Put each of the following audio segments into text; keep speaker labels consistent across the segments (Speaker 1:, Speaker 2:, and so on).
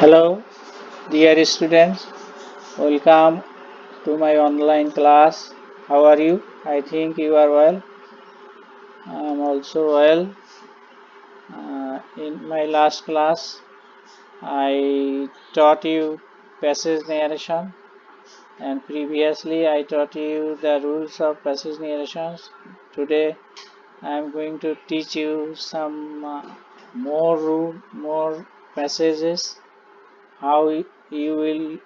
Speaker 1: Hello, dear students. Welcome to my online class. How are you? I think you are well. I am also well. In my last class, I taught you passage narration, and previously I taught you the rules of passage narrations. Today, I am going to teach you some more passages. How you will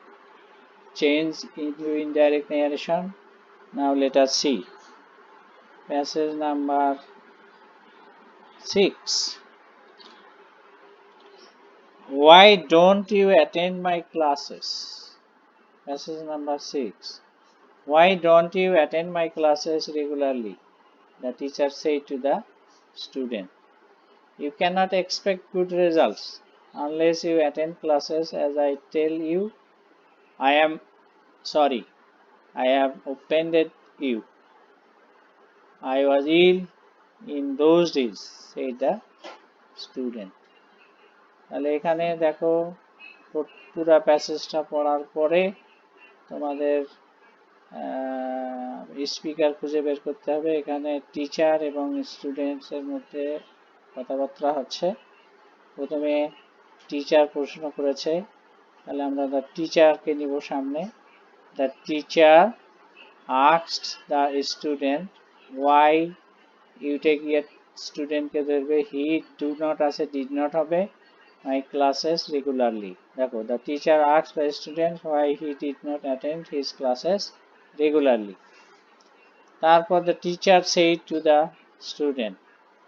Speaker 1: change into indirect narration. Now let us see. Passage number 6. Why don't you attend my classes? Passage number 6. Why don't you attend my classes regularly? The teacher said to the student. You cannot expect good results unless you attend classes. As I tell you, I am sorry. I have offended you. I was ill in those days, said the student. তাহলে এখানে দেখো পুরা প্যাসেজটা পড়ার পরে তোমাদের speaker খুঁজে বের করতে হবে। এখানে টিচার এবং স্টুডেন্টসের মধ্যে কথাবার্তা হচ্ছে। প্রথমে টিচার প্রশ্ন করেছে, তাহলে আমরা দ্য টিচারকে নিব সামনে। The teacher asked the student why you take your স্টুডেন্টকে ধরবে, হি ডু নট আছে ডিড নট হবে, my classes regularly. দেখো, the teacher asked the student why he did not attend his classes regularly. তারপর the teacher said to the student,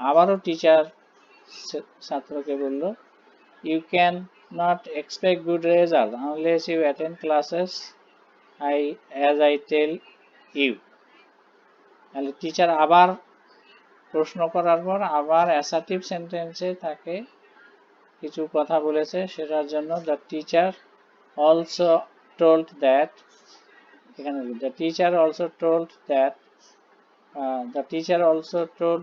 Speaker 1: আবারও teacher ছাত্রকে বলল, you can not expect good result unless you attend classes as I tell you. তাহলে teacher আবার প্রশ্ন করার পর আবার অ্যাসার্টিভ সেন্টেন্সে তাকে কিছু কথা বলেছে, সেটার জন্য the teacher also told that, এখানে the teacher also told that, the teacher also told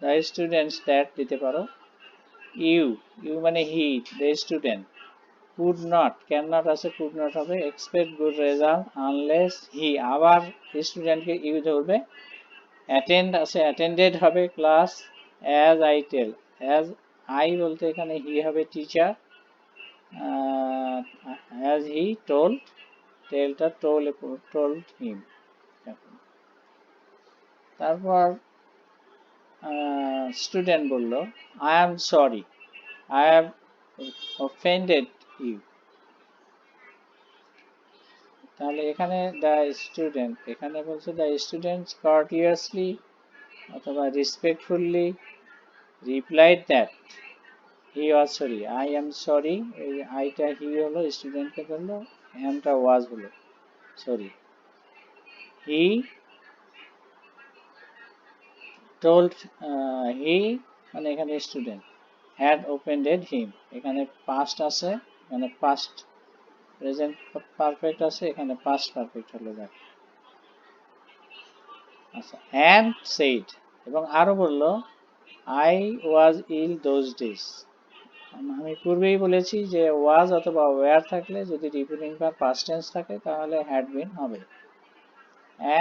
Speaker 1: the students that দিতে পারো, ইউ মানে he the student could not, can not আছে কুড নট হবে, expect good result unless he, আবার স্টুডেন্টকে you ধরবে, attend আছে অ্যাটেন্ডেড হবে, class as I tell, as I বলতে এখানে হি হবে টিচার, as he told, টেলটা told him. তারপর স্টুডেন্ট বলল, I am sorry, I have offended you. তাহলে এখানে দ্য স্টুডেন্ট, এখানে বলছে দ্য স্টুডেন্ট courteously অথবা respectfully replied that he was sorry. I am sorry, এই আইটা হি হলো, স্টুডেন্টকে বললো, এমটা ওয়াজ হলো, সরি। He told, he মানে এখানে স্টুডেন্ট, had offended him, এখানে পাস্ট আছে, এখানে পাস্ট প্রেজেন্ট পারফেক্ট আছে, এখানে পাস্ট পারফেক্ট হলো। দেখ আচ্ছা, and said, এবং আরো বললো, I was ill those days. আমি পূর্বেই বলেছি যে was অথবা were থাকলে যদি রিপিটিং ভার্ব পাস্ট টেন্স থাকে তাহলে had been হবে।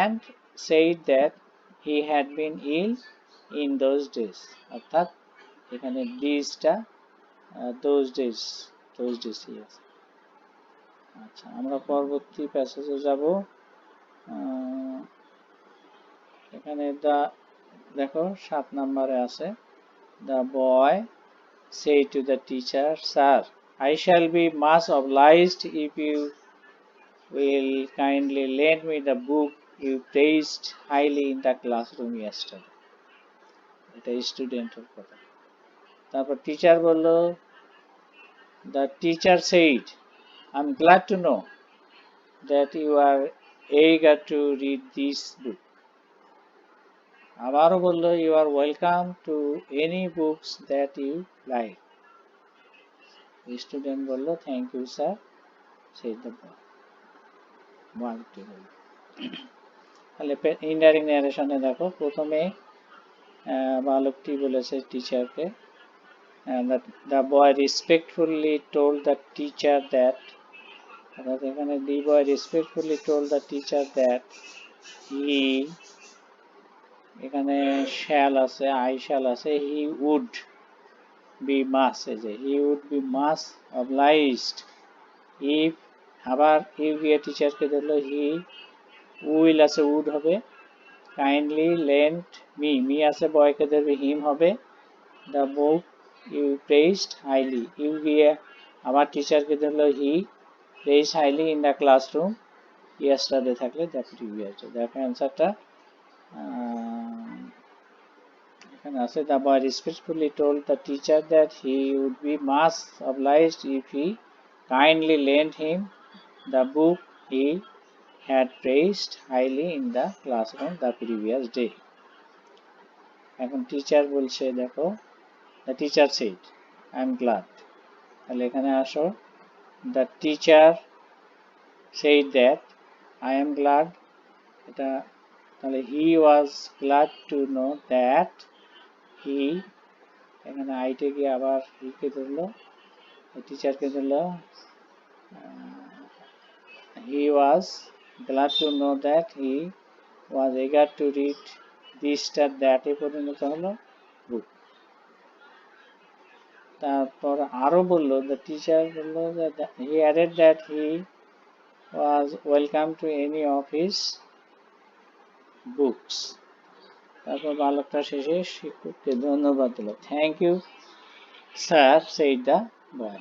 Speaker 1: and said that he had been ill in those days, অর্থাৎ এখানে দিসটা those days yes. আচ্ছা, আমরা পরবর্তী প্যাসেজে যাব। এখানে দা দেখো 7 নম্বরে আছে, the boy said to the teacher, sir, I shall be much obliged if you will kindly lend me the book you praised highly in the classroom yesterday. এটা স্টুডেন্টের কথা। তারপর টিচার বলল, the teacher said, I'm glad to know that you are eager to read this book. আবারও বলল, you are welcome to any books that you like. Student বলল, thank you sir, said the boy. বালকটি বলল। তাহলে indirect ন্যারেশনে দেখো, প্রথমে বালকটি বলেছে টিচারকে, and that the boy respectfully told the teacher that এখানে the boy respectfully told the teacher that he এখানে shall আছে I shall আছে he would be must এই যে he would be must obliged if আবার if এ টিচারকে দিল he will আছে would হবে kindly lend me আছে বয়কে দেবে him হবে the book you praised highly you দিয়ে আবার টিচারকে দিল he praised highly in the classroom yesterday থাকলে the previous day দেখো অ্যান্সারটা এখানে আছে the boy respectfully told the teacher that he would be much obliged if he kindly lent him the book he had praised highly in the classroom the previous day এখন teacher বলছে দেখো the teacher said I am glad তাহলে এখানে আসো the teacher said that I am glad এটা তাহলে he was glad to know that he এখানে আইটে গিয়ে আবার he কে ধরলো টিচারকে ধরলো he was glad to know that he was eager to read this or that এ পরিণত হলো book তারপর আরো বললো the teacher বললো that he added that he was welcome to any of his books তারপর বালকটা শেষে শিক্ষককে ধন্যবাদ দিল thank you sir said the boy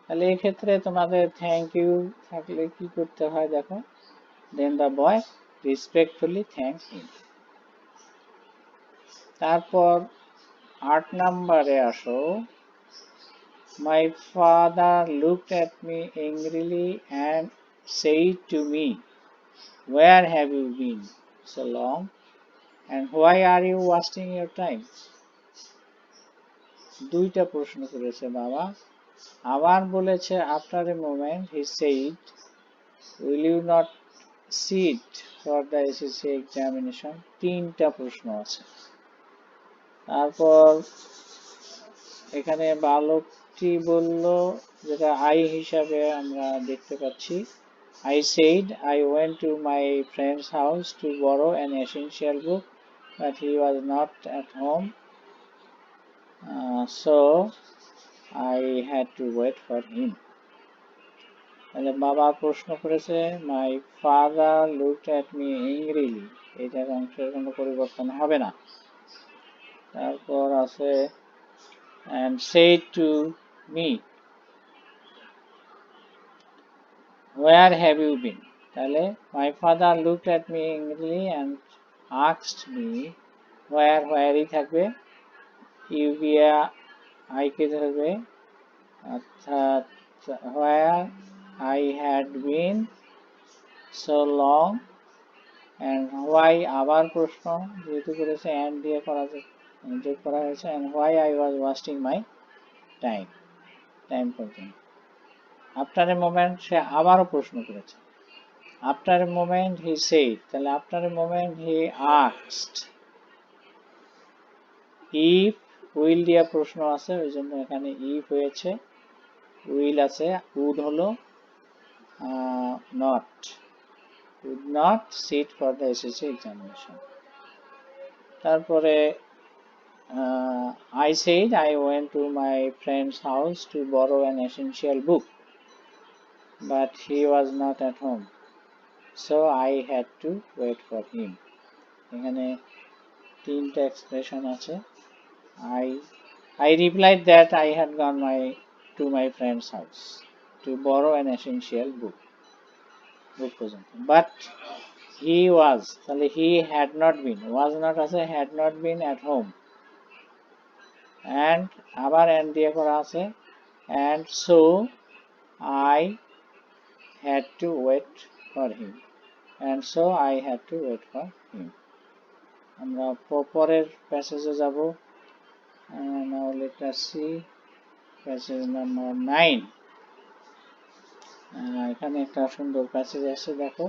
Speaker 1: তাহলে এই ক্ষেত্রে তোমাদের থ্যাংক ইউ থাকলে কি করতে হয় দেখো then the boy respectfully thanked him তারপর 8 নম্বরে আসো my father looked at me angrily and said to me where have you been so long and why are you wasting your time দুইটা প্রশ্ন করেছে বাবা আবার বলেছে after a moment he said will you not sit for the SSC examination তিনটা প্রশ্ন আছে তারপর এখানে বালকটি বলল যেটা আই হিসাবে আমরা দেখতে পাচ্ছি I said I went to my friend's house to borrow an essential book but he was not at home so I had to wait for him তাহলে বাবা প্রশ্ন করেছে my father looked at me angrily এটার অংশের কোনো পরিবর্তন হবে না তারপর আছে and said to me where have you been তাহলে my father looked at me angrily and asked me where ই থাকবে ইউ দিয়া আই কে ধরবে অর্থাৎ where I had been so long and why আবার প্রশ্ন যেহেতু করেছে and দিয়ে যোগ করা হয়েছে and why I was wasting my time পর্যন্ত after a moment সে আবারও প্রশ্ন করেছে after a moment he said তাহলে after a moment he asked if will দিয়ে প্রশ্ন আছে ওই জন্য এখানে if হয়েছে will আছে would হলো not would not sit for the SSC examination তারপরে I said I went to my friend's house to borrow an essential book but he was not at home so I had to wait for him এখানে তিনটা expression আছে I replied that I had gone to my friend's house to borrow an essential book পর্যন্ত but he was তাহলে he had not been was not আছে had not been at home and আবার and দিয়ে করা আছে and so I had to wait for him and so I had to wait for him আমরা পরের প্যাসেজে যাব now let us see passage number 9 এখানে একটা সুন্দর প্যাসেজ আছে দেখো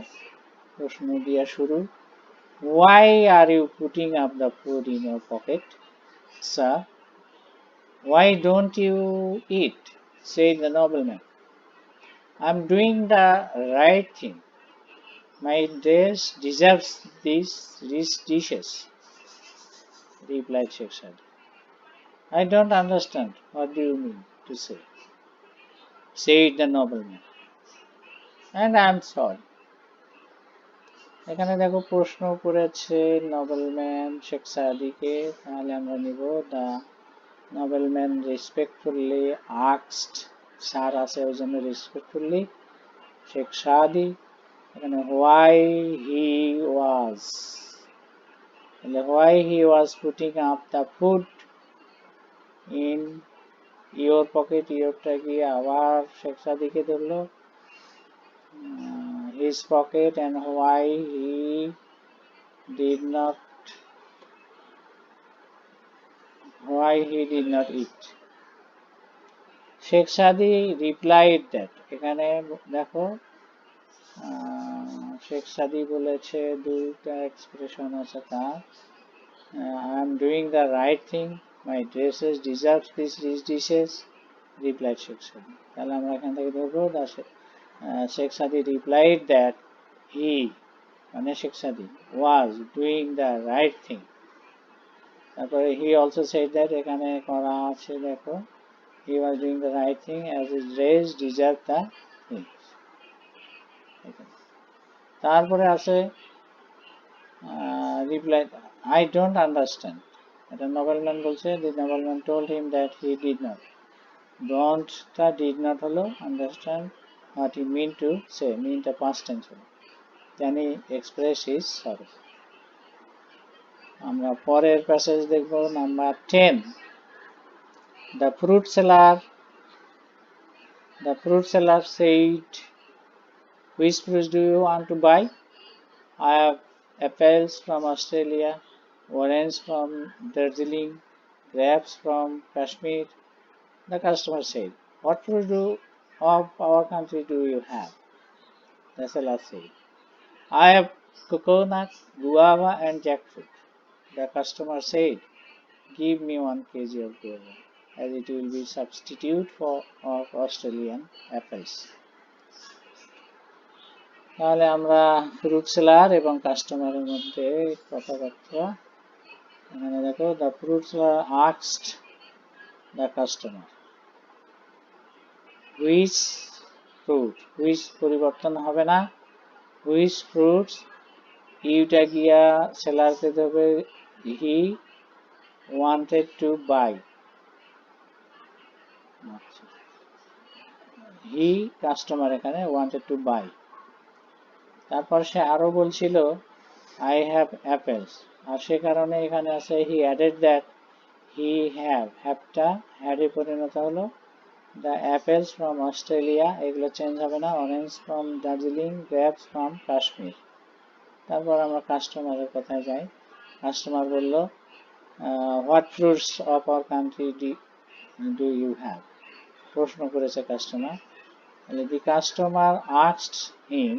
Speaker 1: প্রশ্ন দিয়া শুরু why are you putting up the food in your pocket sir Why don't you eat? Said the nobleman. I'm doing the right thing. My dress deserves these rich dishes, replied Sheikh Sadi. I don't understand. What do you mean to say? Said the nobleman. And I'm sorry. এখানে দেখো প্রশ্ন করেছে নবেলম্যান শেখ সাদিকে, তাহলে আমরা নিব দা নবেলম্যান respectfully asked, sir আছে ওই জন্য রেসপেক্টফুলি শেখ সাদি, এখানে হোয়াই হি ওয়াজ, তাহলে why he was putting up the food in your pocket, ইয়োরটা গিয়ে আবার শেখ সাদিকে ধরলো, his pocket, and why did not eat. Sheikh Sadi replied that, এখানে দেখো শেখ সাদি বলেছে দুইটা এক্সপ্রেশন আছে তার, I am doing the right thing, my dresses deserve these rich dishes, replied Sheikh Sadi. তাহলে আমরা এখান থেকে ধরবো Sheikh Sadi replied that he, মানে শেখ সাদি, was doing the right thing. তারপরে he also said that, এখানে করা আছে দেখো, he was doing the right thing as his dress deserved the things. তারপরে আছে replied, I don't understand. এটা নবেলম্যান বলছে, the nobleman told him that he did not. Don't টা did not হলো, understand what he mean to say, mean টা past tense হলো, can he express his sorrow. আমরা পরের প্যাসেজ দেখব, number 10. The fruit seller said, which fruits do you want to buy? I have apples from Australia, oranges from Darjeeling, grapes from Kashmir. The customer said, what fruit of our country do you have? The seller said, I have coconut, guava and jackfruit. The customer said, give me 1 kg of guava, as it will be substitute of Australian apples. তাহলে আমরা fruit seller এবং কাস্টমারের মধ্যে কথাবার্তা, এখানে দেখো the fruit seller asked the customer, which fruit, which পরিবর্তন হবে না, which fruits, ইউটা গিয়া সেলারকে দেবে he wanted to buy, he customer এখানে wanted to buy. তারপর সে আরো বলছিল I have apples, আর সে কারণে এখানে আছে he added that he have টা had এ পরিণত হলো, the apples from Australia, এগুলো চেঞ্জ হবে না, orange from Darjeeling, grapes from Kashmir. তারপর আমরা কাস্টমারের কথায় যাই, কাস্টমার বলল what fruits of our country do you have, প্রশ্ন করেছে কাস্টমার, তাহলে the customer asked him,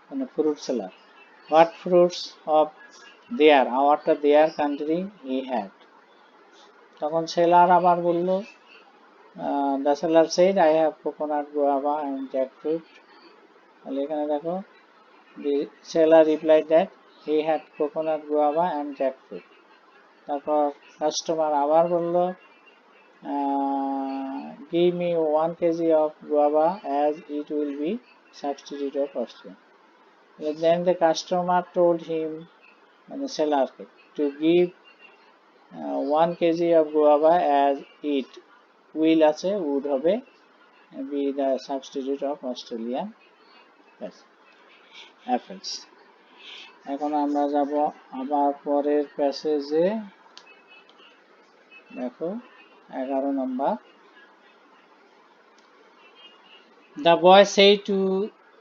Speaker 1: মানে fruit seller, what fruits of their country he had. তখন সেলার আবার বলল, the seller said, I have coconut, guava and jackfruit. তাহলে এখানে দেখো the seller replied that he had coconut, guava and jackfruit. তারপর customer আবার বলল, give me 1 kg of guava as it will be substitute of Australian. Then the customer told him, the seller, to give 1 kg of guava as it will আছে, would হবে, be the substitute of Australian apples. এখন আমরা যাব আবার পরের প্যাসেজে, দেখো 11 নম্বর. The boy said to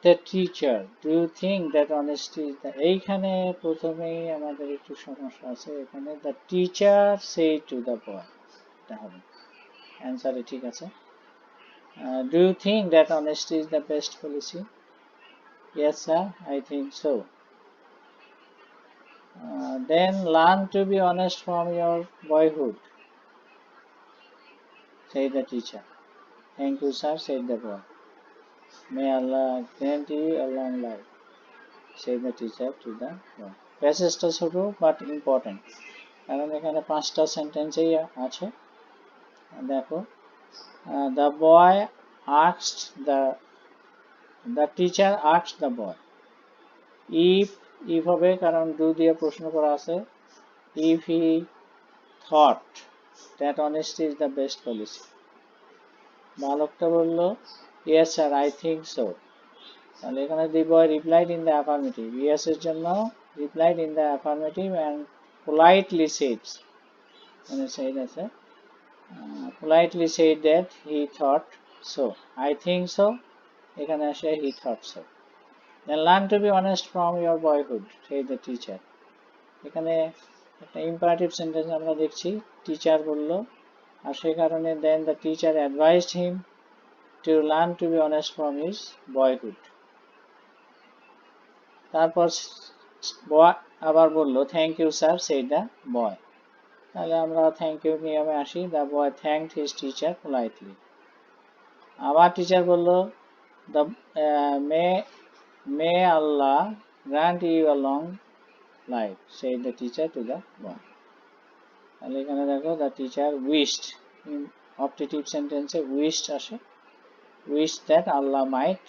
Speaker 1: the teacher, do you think that honesty is the, এইখানে প্রথমেই আমাদের একটু সমস্যা আছে, এখানে the teacher said to the boy, এটা হবে অ্যান্সারে, ঠিক আছে. Do you think that honesty is the best policy? Yes sir, I think so. Then learn to be honest from your boyhood. said the teacher. Thank you, sir, said the boy. May Allah grant you a long life, said the teacher to the boy. প্যাসেজটা ছোট but important, কারণ এখানে 5টা সেন্টেন্সেই আছে। দেখো, the boy asked the teacher asked the boy. if হবে কারণ do দিয়ে প্রশ্ন করা আছে। if he thought that honesty is the best policy, বালকটা বলল yes sir I think so, তাহলে এখানে the boy replied in the affirmative, yes এর জন্য replied in the affirmative and politely said, মানে said আছে, politely said that he thought so, I think so, এখানে আসে he thought so. Then learn to be honest from your boyhood, said the teacher. এখানে একটা imperative sentence আমরা দেখছি, teacher বলল, আর সেই কারণে then the teacher advised him to learn to be honest from his boyhood. তারপর আবার বলল thank you sir, said the boy. তাহলে আমরা thank you নিয়মে আসি, the boy thanked his teacher politely. আবার টিচার বলল the may Allah grant you a long life, said the teacher to the boy. তাহলে এখানে দেখো the teacher wished, optative sentence wished আসে, wished that Allah might,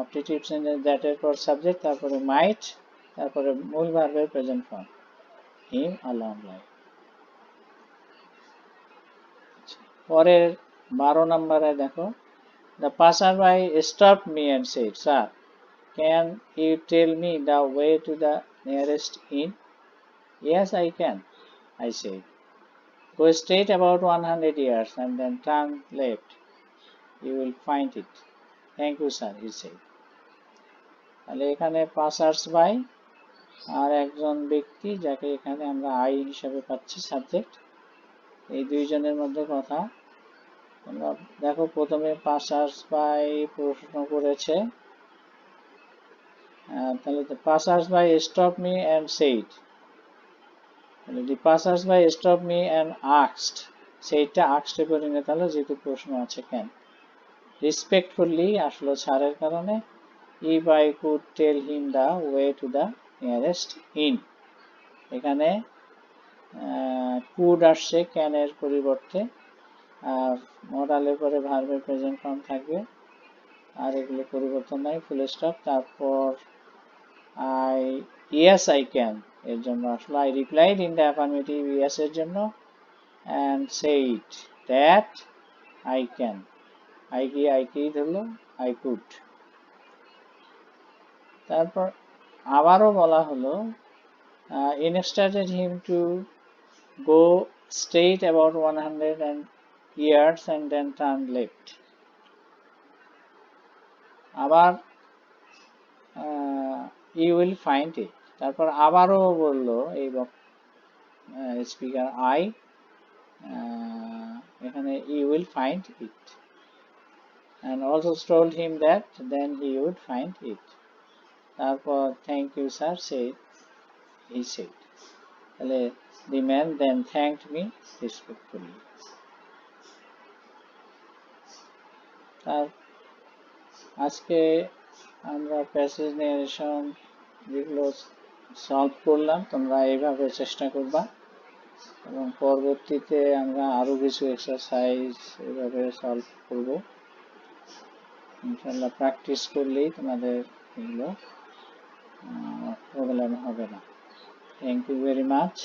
Speaker 1: optative sentence that এর পর subject, তারপরে might, তারপরে মূল ভার্বের present form, him a long life. পরের 12 নম্বরে দেখো, the passerby stopped me and said, sir, can you tell me the way to the nearest inn? Yes I can, I said. Go straight about 100 yards and then turn left, you will find it. Thank you sir, he said. তাহলে এখানে passers by আর একজন ব্যক্তি, যাকে এখানে আমরা I হিসাবে পাচ্ছি subject, এই দুইজনের মধ্যে কথা। তোমরা দেখো, প্রথমে পাসার্স বাই প্রশ্ন করেছে, তাহলে passers by stop me and said, তাহলে the passers by stop me and asked, সেইটা আস্কডে পরিণত হলো যেহেতু প্রশ্ন আছে কেন। রেসপেক্টফুলি আসলো ছাড়ের কারণে, if I could tell him the way to the nearest inn, এখানে could আসছে can এর পরিবর্তে, আর মডালের পরে ভার্বের প্রেজেন্ট ফর্ম থাকবে, আর এগুলো পরিবর্তন নাই, ফুল স্টপ। তারপর yes I can এর জন্য আসলো I replied in the affirmative, yes এর জন্য, and said that I can, I কি ধরলো, I could। তারপর আবারও বলা হলো instructed him to go straight about 100 yards and then turn left. আবার you will find it, তারপর আবারও বললো এই স্পিকার I, এখানে you will find it, and also told him that then he would find it. তারপর thank you sir, said he said, তাহলে the man then thanked me respectfully. আজকে আমরা passage narration যেগুলো সলভ করলাম, তোমরা এইভাবে চেষ্টা করবা, এবং পরবর্তীতে আমরা আরো কিছু এক্সারসাইজ এইভাবে সলভ করব ইনশাআল্লাহ। প্র্যাকটিস করলেই তোমাদের এগুলো প্রবলেম হবে না। Thank you very much.